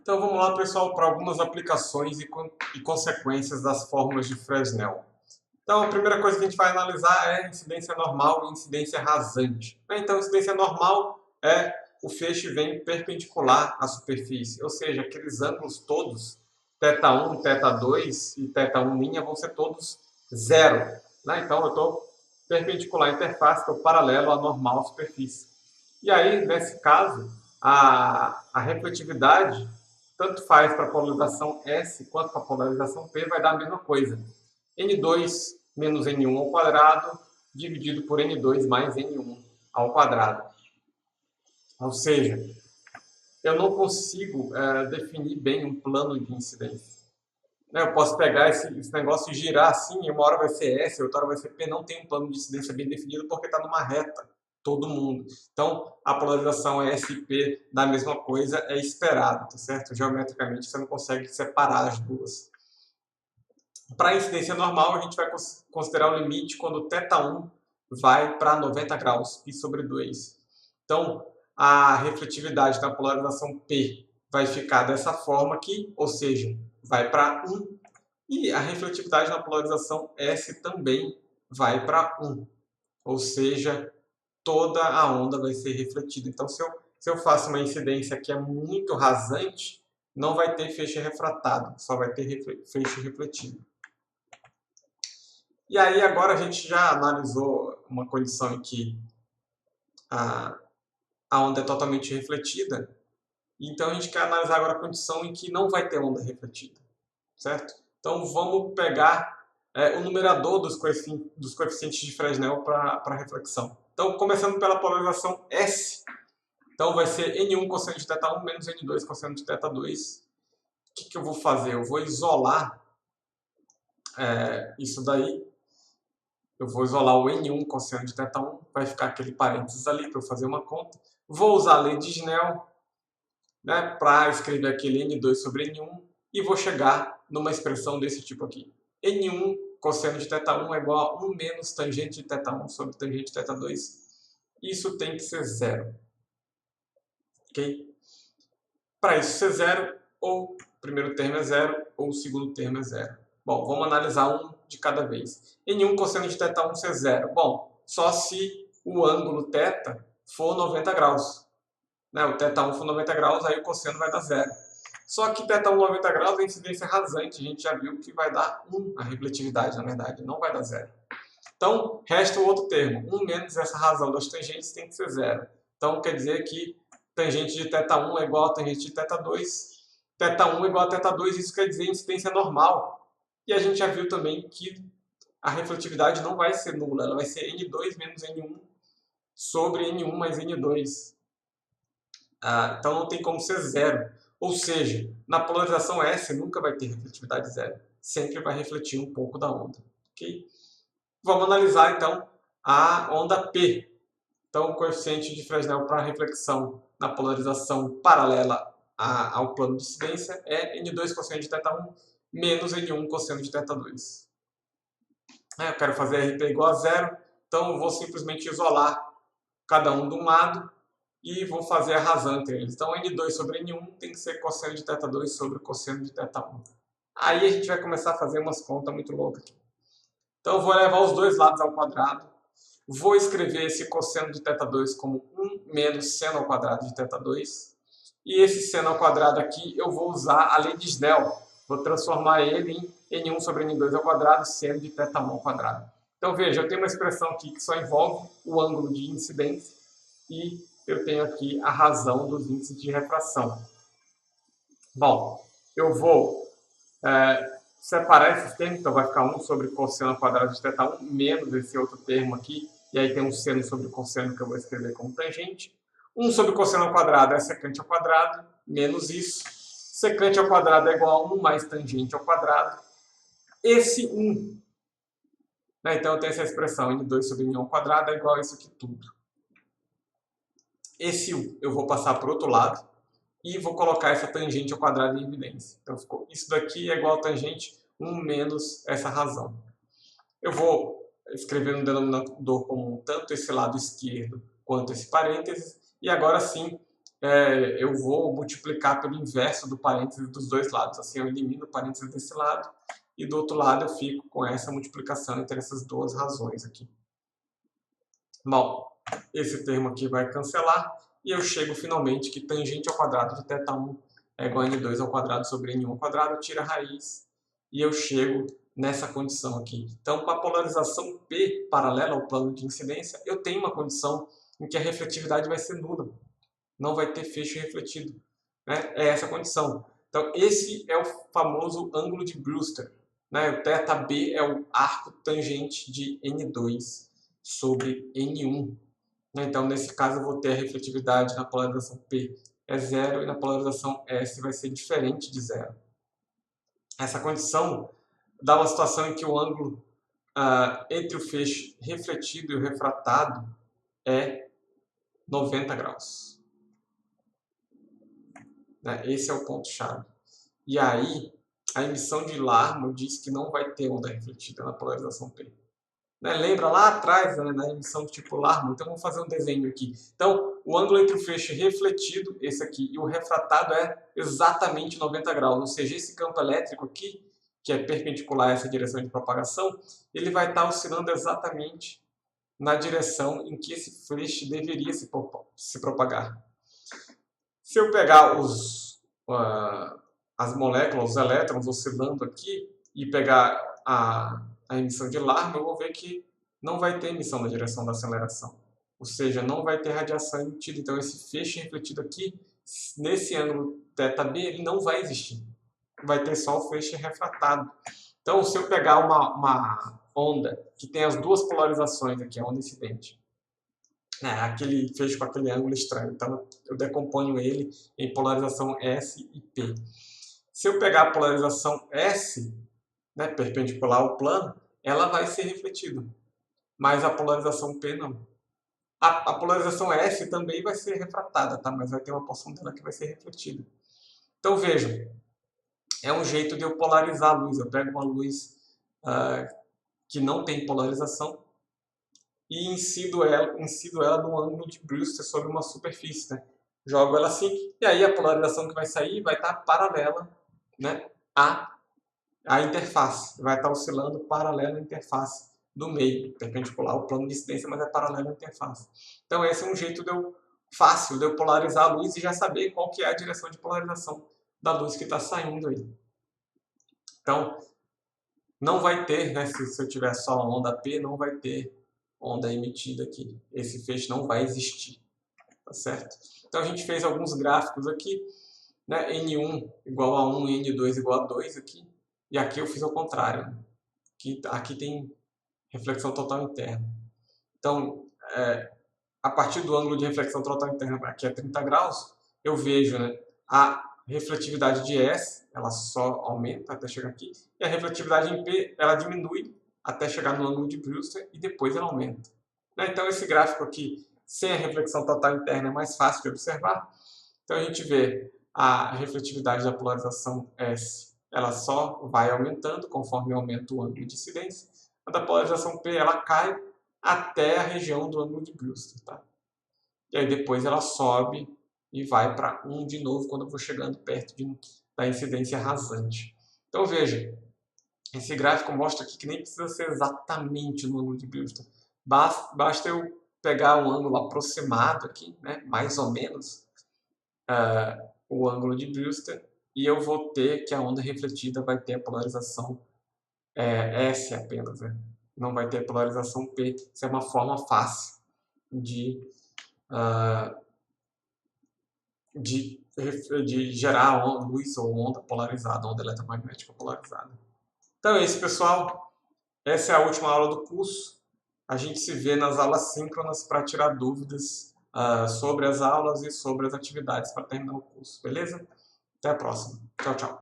Então vamos lá, pessoal, para algumas aplicações e consequências das fórmulas de Fresnel. Então a primeira coisa que a gente vai analisar é incidência normal e incidência rasante. Então incidência normal é o feixe vem perpendicular à superfície, ou seja, aqueles ângulos todos, θ1, θ2 e θ1' vão ser todos zero. Então eu estou perpendicular à interface, estou paralelo à normal à superfície. E aí, nesse caso, a refletividade, tanto faz para a polarização S quanto para a polarização P, vai dar a mesma coisa. N2 menos N1 ao quadrado, dividido por N2 mais N1 ao quadrado. Ou seja, eu não consigo definir bem um plano de incidência. Eu posso pegar esse negócio e girar assim, uma hora vai ser S, outra hora vai ser P, não tem um plano de incidência bem definido porque está numa reta, todo mundo. Então, a polarização é SP da mesma coisa, é esperado, tá certo? Geometricamente, você não consegue separar as duas. Para a incidência normal, a gente vai considerar o limite quando θ1 vai para 90 graus, π sobre 2. Então, a refletividade da polarização P vai ficar dessa forma aqui, ou seja, vai para 1. E a refletividade na polarização S também vai para 1. Ou seja, toda a onda vai ser refletida. Então, se eu faço uma incidência que é muito rasante, não vai ter feixe refratado, só vai ter feixe refletido. E aí, agora a gente já analisou uma condição em que a onda é totalmente refletida. Então, a gente quer analisar agora a condição em que não vai ter onda refletida, certo? Então, vamos pegar o numerador dos coeficientes de Fresnel para reflexão. Então, começando pela polarização S. Então, vai ser N1 cosseno de θ1 menos N2 cosseno de θ2. O que eu vou fazer? Eu vou isolar isso daí. Eu vou isolar o N1 cosseno de θ1. Vai ficar aquele parênteses ali para eu fazer uma conta. Vou usar a lei de Snell, para escrever aquele N2 sobre N1. E vou chegar numa expressão desse tipo aqui. N1 cosseno de θ1 é igual a 1 menos tangente de θ1 sobre tangente de θ2. Isso tem que ser zero. Ok? Para isso ser zero, ou o primeiro termo é zero, ou o segundo termo é zero. Bom, vamos analisar um de cada vez. N1 cosseno de θ1 ser zero. Bom, só se o ângulo θ for 90 graus. O θ1 for 90 graus, aí o cosseno vai dar zero. Só que θ1 90 graus é incidência rasante. A gente já viu que vai dar 1 a refletividade, na verdade, não vai dar zero. Então, resta o outro termo. 1 menos essa razão das tangentes tem que ser zero. Então, quer dizer que tangente de θ1 é igual a tangente de θ2. θ1 é igual a θ2, isso quer dizer incidência normal. E a gente já viu também que a refletividade não vai ser nula, ela vai ser N2 menos N1 sobre N1 mais N2. Então não tem como ser zero. Ou seja, na polarização S nunca vai ter refletividade zero. Sempre vai refletir um pouco da onda. Okay? Vamos analisar então a onda P. Então o coeficiente de Fresnel para reflexão na polarização paralela ao plano de incidência é N2 cosseno de θ1 menos N1 cosseno de θ2. Eu quero fazer RP igual a zero, então eu vou simplesmente isolar cada um de um lado e vou fazer a razão entre eles. Então, N2 sobre N1 tem que ser cosseno de θ2 sobre cosseno de θ1. Aí a gente vai começar a fazer umas contas muito loucas aqui. Então, eu vou levar os dois lados ao quadrado. Vou escrever esse cosseno de θ2 como 1 menos seno ao quadrado de θ2. E esse seno ao quadrado aqui, eu vou usar a lei de Snell. Vou transformar ele em N1 sobre N2 ao quadrado, seno de θ1 ao quadrado. Então, veja, eu tenho uma expressão aqui que só envolve o ângulo de incidência e eu tenho aqui a razão dos índices de refração. Bom, eu vou separar esses termos, então vai ficar 1 sobre cosseno ao quadrado de θ1 menos esse outro termo aqui, e aí tem um seno sobre cosseno que eu vou escrever como tangente. 1 sobre cosseno ao quadrado é secante ao quadrado, menos isso. Secante ao quadrado é igual a 1 mais tangente ao quadrado. Esse 1, então eu tenho essa expressão, N2 sobre N1 ao quadrado é igual a isso aqui tudo. Esse 1 eu vou passar para o outro lado e vou colocar essa tangente ao quadrado em evidência. Então, ficou isso daqui é igual a tangente 1 menos essa razão. Eu vou escrever no denominador comum tanto esse lado esquerdo quanto esse parênteses. E agora sim, eu vou multiplicar pelo inverso do parênteses dos dois lados. Assim, eu elimino o parênteses desse lado e do outro lado eu fico com essa multiplicação entre essas duas razões aqui. Bom, esse termo aqui vai cancelar e eu chego finalmente que tangente ao quadrado de θ1 é igual a n2 ao quadrado sobre n1 ao quadrado, tira a raiz e eu chego nessa condição aqui. Então, com a polarização P paralela ao plano de incidência, eu tenho uma condição em que a refletividade vai ser nula. Não vai ter feixe refletido. Né? É essa a condição. Então, esse é o famoso ângulo de Brewster. Né? O θB é o arco tangente de N2 sobre N1. Então, nesse caso, eu vou ter a refletividade na polarização P é zero e na polarização S vai ser diferente de zero. Essa condição dá uma situação em que o ângulo entre o feixe refletido e o refratado é 90 graus. Esse é o ponto-chave. E aí, a emissão de Larmor diz que não vai ter onda refletida na polarização P. Lembra lá atrás, na emissão do tipo Larmor? Então, vamos fazer um desenho aqui. Então, o ângulo entre o feixe refletido, esse aqui, e o refratado é exatamente 90 graus. Ou seja, esse campo elétrico aqui, que é perpendicular a essa direção de propagação, ele vai estar oscilando exatamente na direção em que esse feixe deveria se propagar. Se eu pegar as moléculas, os elétrons oscilando aqui e pegar a emissão de Larmor, eu vou ver que não vai ter emissão na direção da aceleração. Ou seja, não vai ter radiação emitida. Então, esse feixe refletido aqui, nesse ângulo θB, ele não vai existir. Vai ter só o feixe refratado. Então, se eu pegar uma onda que tem as duas polarizações aqui, a onda incidente, aquele feixe com aquele ângulo estranho. Então, eu decomponho ele em polarização S e P. Se eu pegar a polarização S, perpendicular ao plano, ela vai ser refletida. Mas a polarização P não. A polarização S também vai ser refratada, tá? Mas vai ter uma porção dela que vai ser refletida. Então, vejam. É um jeito de eu polarizar a luz. Eu pego uma luz que não tem polarização e incido ela no ângulo de Brewster sobre uma superfície. Jogo ela assim, e aí a polarização que vai sair vai estar paralela à interface. Vai estar oscilando paralela à interface do meio, perpendicular ao plano de incidência, mas é paralelo à interface. Então esse é um jeito fácil de eu polarizar a luz e já saber qual que é a direção de polarização da luz que está saindo aí. Então, não vai ter, se eu tiver só a onda P, não vai ter onda emitida aqui. Esse feixe não vai existir, tá certo? Então, a gente fez alguns gráficos aqui, N1 igual a 1 e N2 igual a 2 aqui. E aqui eu fiz ao contrário. Aqui tem reflexão total interna. Então, a partir do ângulo de reflexão total interna, aqui é 30 graus, eu vejo a refletividade de S, ela só aumenta até chegar aqui, e a refletividade em P, ela diminui até chegar no ângulo de Brewster e depois ela aumenta. Então, esse gráfico aqui, sem a reflexão total interna, é mais fácil de observar. Então, a gente vê a refletividade da polarização S, ela só vai aumentando conforme aumenta o ângulo de incidência. A da polarização P, ela cai até a região do ângulo de Brewster. Tá? E aí depois ela sobe e vai para 1 de novo quando eu vou chegando perto da incidência rasante. Então veja, esse gráfico mostra aqui que nem precisa ser exatamente no ângulo de Brewster. Basta eu pegar um ângulo aproximado aqui, mais ou menos, o ângulo de Brewster, e eu vou ter que a onda refletida vai ter a polarização S apenas. Não vai ter a polarização P. Isso é uma forma fácil de gerar luz ou onda polarizada, onda eletromagnética polarizada. Então é isso, pessoal. Essa é a última aula do curso. A gente se vê nas aulas síncronas para tirar dúvidas sobre as aulas e sobre as atividades para terminar o curso, beleza? Até a próxima. Tchau, tchau.